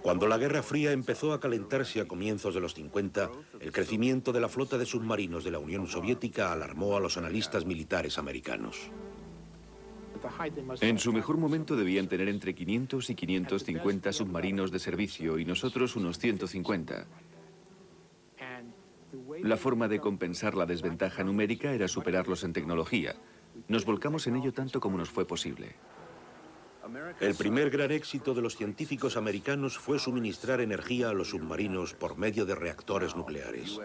Cuando la Guerra Fría empezó a calentarse a comienzos de los 50, el crecimiento de la flota de submarinos de la Unión Soviética alarmó a los analistas militares americanos. En su mejor momento debían tener entre 500 y 550 submarinos de servicio y nosotros unos 150. La forma de compensar la desventaja numérica era superarlos en tecnología. Nos volcamos en ello tanto como nos fue posible. El primer gran éxito de los científicos americanos fue suministrar energía a los submarinos por medio de reactores nucleares.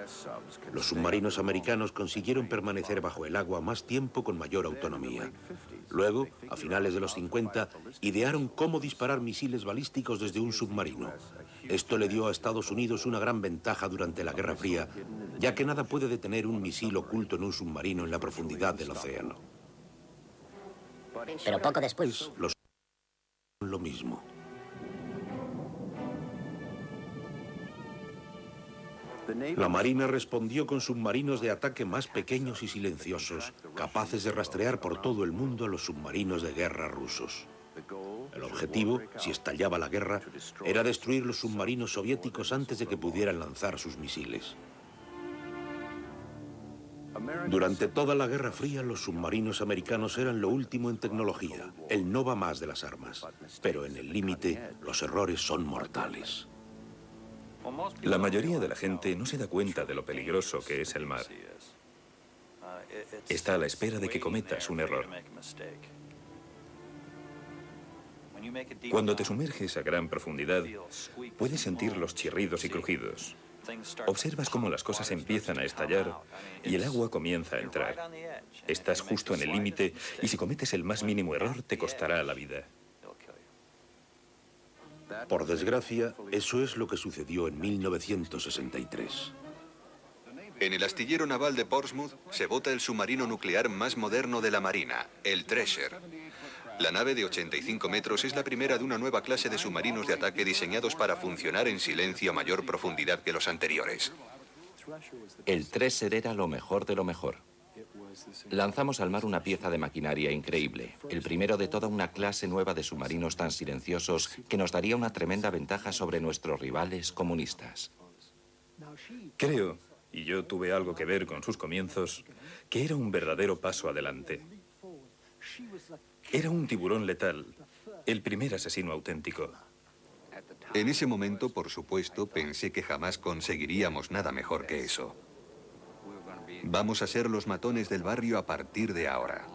Los submarinos americanos consiguieron permanecer bajo el agua más tiempo con mayor autonomía. Luego, a finales de los 50, idearon cómo disparar misiles balísticos desde un submarino. Esto le dio a Estados Unidos una gran ventaja durante la Guerra Fría, ya que nada puede detener un misil oculto en un submarino en la profundidad del océano. Pero poco después, Los lo mismo. La Marina respondió con submarinos de ataque más pequeños y silenciosos, capaces de rastrear por todo el mundo a los submarinos de guerra rusos. El objetivo, si estallaba la guerra, era destruir los submarinos soviéticos antes de que pudieran lanzar sus misiles. Durante toda la Guerra Fría, los submarinos americanos eran lo último en tecnología, el no va más de las armas. Pero en el límite, los errores son mortales. La mayoría de la gente no se da cuenta de lo peligroso que es el mar. Está a la espera de que cometas un error. Cuando te sumerges a gran profundidad, puedes sentir los chirridos y crujidos. Observas cómo las cosas empiezan a estallar y el agua comienza a entrar. Estás justo en el límite y si cometes el más mínimo error te costará la vida. Por desgracia, eso es lo que sucedió en 1963. En el astillero naval de Portsmouth se bota el submarino nuclear más moderno de la Marina, el Treasure. La nave de 85 metros es la primera de una nueva clase de submarinos de ataque diseñados para funcionar en silencio a mayor profundidad que los anteriores. El Treasure era lo mejor de lo mejor. Lanzamos al mar una pieza de maquinaria increíble, el primero de toda una clase nueva de submarinos tan silenciosos que nos daría una tremenda ventaja sobre nuestros rivales comunistas. Creo, y yo tuve algo que ver con sus comienzos, que era un verdadero paso adelante. Era un tiburón letal, el primer asesino auténtico. En ese momento, por supuesto, pensé que jamás conseguiríamos nada mejor que eso. Vamos a ser los matones del barrio a partir de ahora.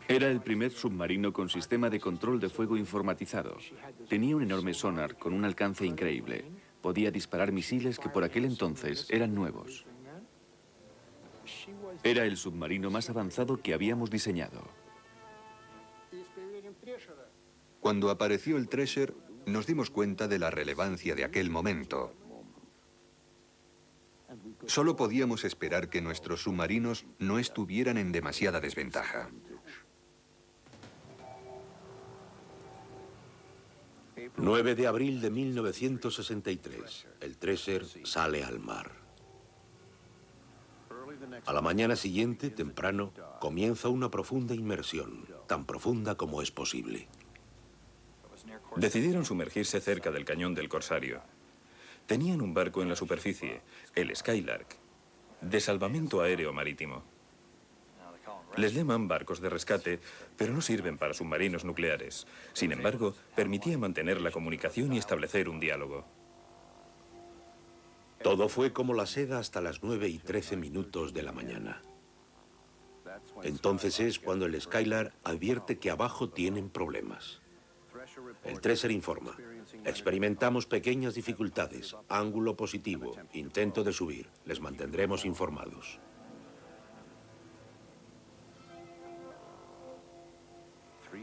Era el primer submarino con sistema de control de fuego informatizado. Tenía un enorme sonar con un alcance increíble. Podía disparar misiles que por aquel entonces eran nuevos. Era el submarino más avanzado que habíamos diseñado. Cuando apareció el Treasure, nos dimos cuenta de la relevancia de aquel momento. Solo podíamos esperar que nuestros submarinos no estuvieran en demasiada desventaja. El 9 de abril de 1963, el Treasure sale al mar. A la mañana siguiente, temprano, comienza una profunda inmersión, tan profunda como es posible. Decidieron sumergirse cerca del cañón del Corsario. Tenían un barco en la superficie, el Skylark, de salvamento aéreo marítimo. Les llaman barcos de rescate, pero no sirven para submarinos nucleares. Sin embargo, permitía mantener la comunicación y establecer un diálogo. Todo fue como la seda hasta las 9:13 de la mañana. Entonces es cuando el Skylark advierte que abajo tienen problemas. El Treasure informa: experimentamos pequeñas dificultades, ángulo positivo, intento de subir, les mantendremos informados.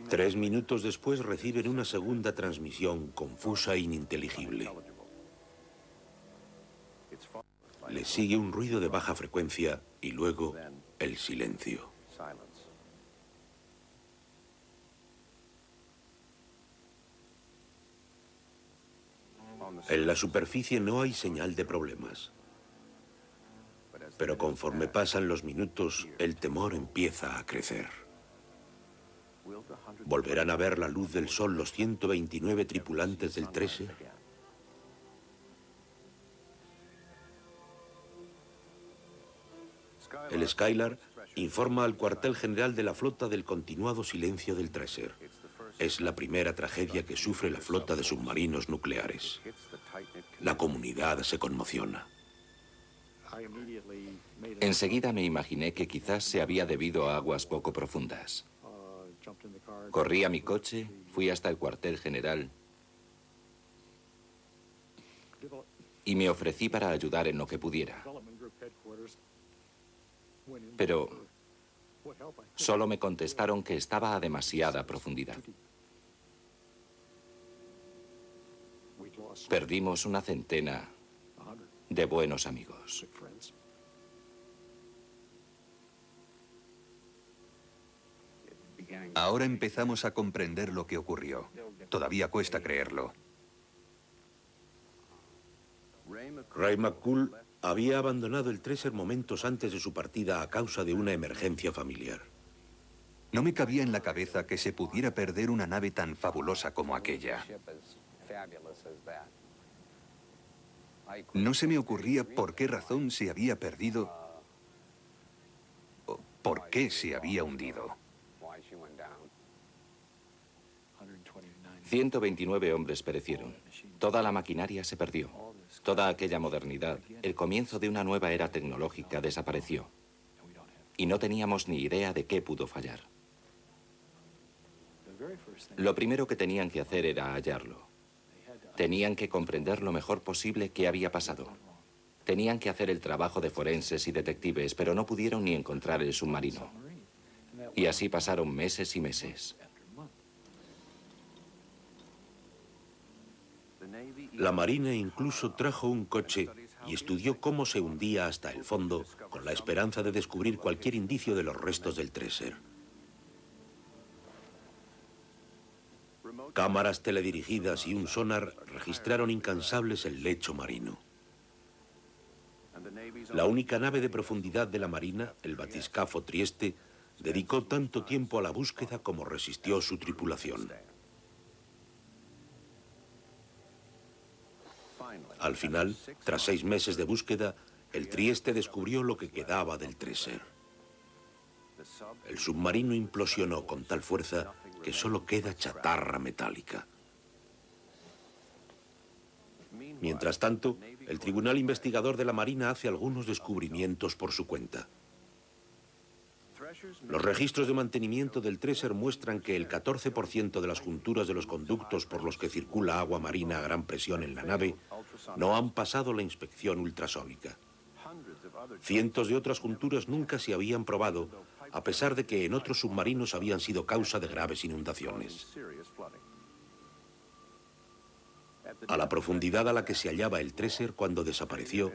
Tres minutos después reciben una segunda transmisión confusa e ininteligible. Le sigue un ruido de baja frecuencia y luego el silencio. En la superficie no hay señal de problemas. Pero conforme pasan los minutos, el temor empieza a crecer. ¿Volverán a ver la luz del sol los 129 tripulantes del Treasure? El Skylark informa al cuartel general de la flota del continuado silencio del Treasure. Es la primera tragedia que sufre la flota de submarinos nucleares. La comunidad se conmociona. Enseguida me imaginé que quizás se había debido a aguas poco profundas. Corrí a mi coche, fui hasta el cuartel general y me ofrecí para ayudar en lo que pudiera. Pero solo me contestaron que estaba a demasiada profundidad. Perdimos una centena de buenos amigos. Ahora empezamos a comprender lo que ocurrió. Todavía cuesta creerlo. Ray McCool había abandonado el Treasure momentos antes de su partida a causa de una emergencia familiar. No me cabía en la cabeza que se pudiera perder una nave tan fabulosa como aquella. No se me ocurría por qué razón se había perdido o por qué se había hundido. 129 hombres perecieron. Toda la maquinaria se perdió. Toda aquella modernidad, el comienzo de una nueva era tecnológica, desapareció. Y no teníamos ni idea de qué pudo fallar. Lo primero que tenían que hacer era hallarlo. Tenían que comprender lo mejor posible qué había pasado. Tenían que hacer el trabajo de forenses y detectives, pero no pudieron ni encontrar el submarino. Y así pasaron meses y meses. La Marina incluso trajo un coche y estudió cómo se hundía hasta el fondo, con la esperanza de descubrir cualquier indicio de los restos del Treasure. Cámaras teledirigidas y un sonar registraron incansables el lecho marino. La única nave de profundidad de la Marina, el batiscafo Trieste, dedicó tanto tiempo a la búsqueda como resistió su tripulación. Al final, tras 6 meses de búsqueda, el Trieste descubrió lo que quedaba del Treasure. El submarino implosionó con tal fuerza que solo queda chatarra metálica. Mientras tanto, el Tribunal Investigador de la Marina hace algunos descubrimientos por su cuenta. Los registros de mantenimiento del Treasure muestran que el 14% de las junturas de los conductos por los que circula agua marina a gran presión en la nave no han pasado la inspección ultrasónica. Cientos de otras junturas nunca se habían probado, a pesar de que en otros submarinos habían sido causa de graves inundaciones. A la profundidad a la que se hallaba el Treasure cuando desapareció,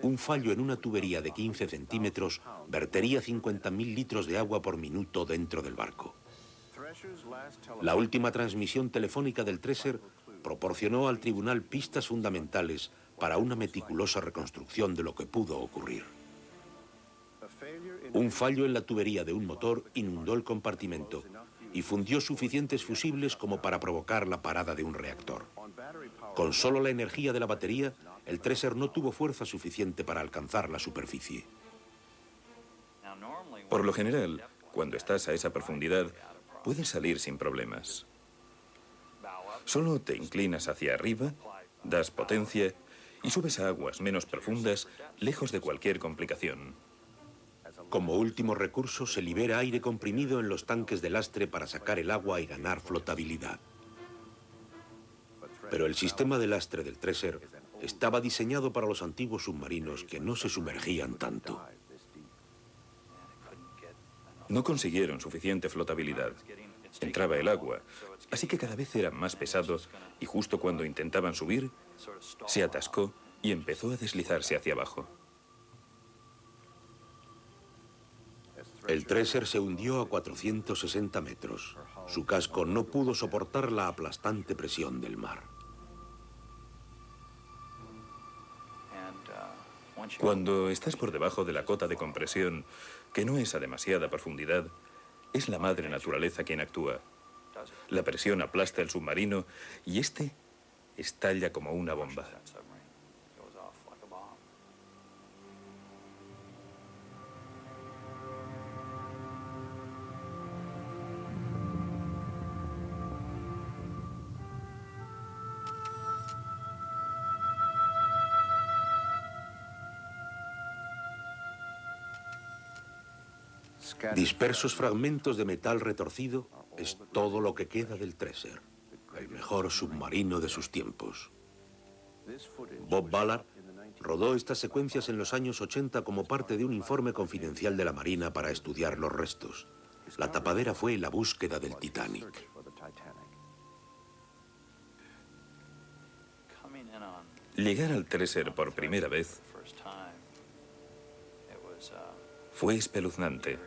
un fallo en una tubería de 15 centímetros vertería 50.000 litros de agua por minuto dentro del barco. La última transmisión telefónica del Treasure proporcionó al tribunal pistas fundamentales para una meticulosa reconstrucción de lo que pudo ocurrir. Un fallo en la tubería de un motor inundó el compartimento y fundió suficientes fusibles como para provocar la parada de un reactor. Con solo la energía de la batería, el Treasure no tuvo fuerza suficiente para alcanzar la superficie. Por lo general, cuando estás a esa profundidad, puedes salir sin problemas. Solo te inclinas hacia arriba, das potencia y subes a aguas menos profundas, lejos de cualquier complicación. Como último recurso, se libera aire comprimido en los tanques de lastre para sacar el agua y ganar flotabilidad. Pero el sistema de lastre del Treasure estaba diseñado para los antiguos submarinos que no se sumergían tanto. No consiguieron suficiente flotabilidad. Entraba el agua, así que cada vez eran más pesados y justo cuando intentaban subir, se atascó y empezó a deslizarse hacia abajo. El Treasure se hundió a 460 metros. Su casco no pudo soportar la aplastante presión del mar. Cuando estás por debajo de la cota de compresión, que no es a demasiada profundidad, Es la madre naturaleza quien actúa. La presión aplasta el submarino y este estalla como una bomba. Dispersos fragmentos de metal retorcido es todo lo que queda del Treasure, el mejor submarino de sus tiempos. Bob Ballard rodó estas secuencias en los años 80 como parte de un informe confidencial de la Marina para estudiar los restos. La tapadera fue la búsqueda del Titanic. Llegar al Treasure por primera vez fue espeluznante.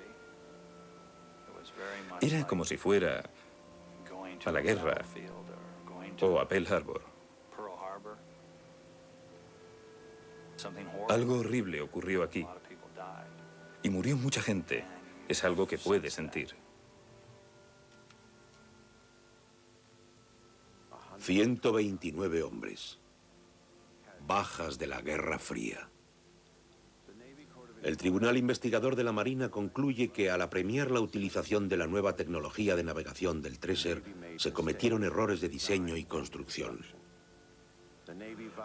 Era como si fuera a la guerra o a Pearl Harbor. Algo horrible ocurrió aquí y murió mucha gente. Es algo que puedes sentir. 129 hombres. Bajas de la Guerra Fría. El Tribunal Investigador de la Marina concluye que al apremiar la utilización de la nueva tecnología de navegación del Treasure, se cometieron errores de diseño y construcción.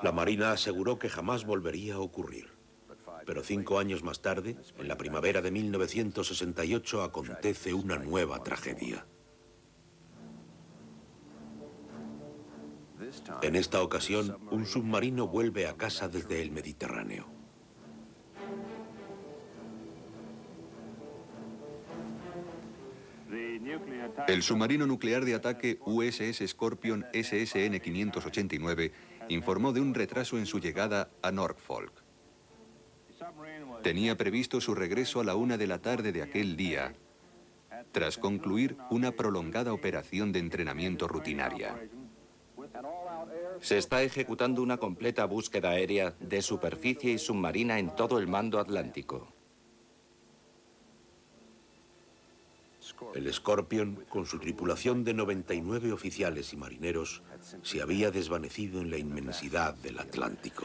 La Marina aseguró que jamás volvería a ocurrir. Pero 5 años más tarde, en la primavera de 1968, acontece una nueva tragedia. En esta ocasión, un submarino vuelve a casa desde el Mediterráneo. El submarino nuclear de ataque USS Scorpion SSN 589 informó de un retraso en su llegada a Norfolk. Tenía previsto su regreso a la 1 de la tarde de aquel día, tras concluir una prolongada operación de entrenamiento rutinaria. Se está ejecutando una completa búsqueda aérea de superficie y submarina en todo el mando atlántico. El Scorpion, con su tripulación de 99 oficiales y marineros, se había desvanecido en la inmensidad del Atlántico.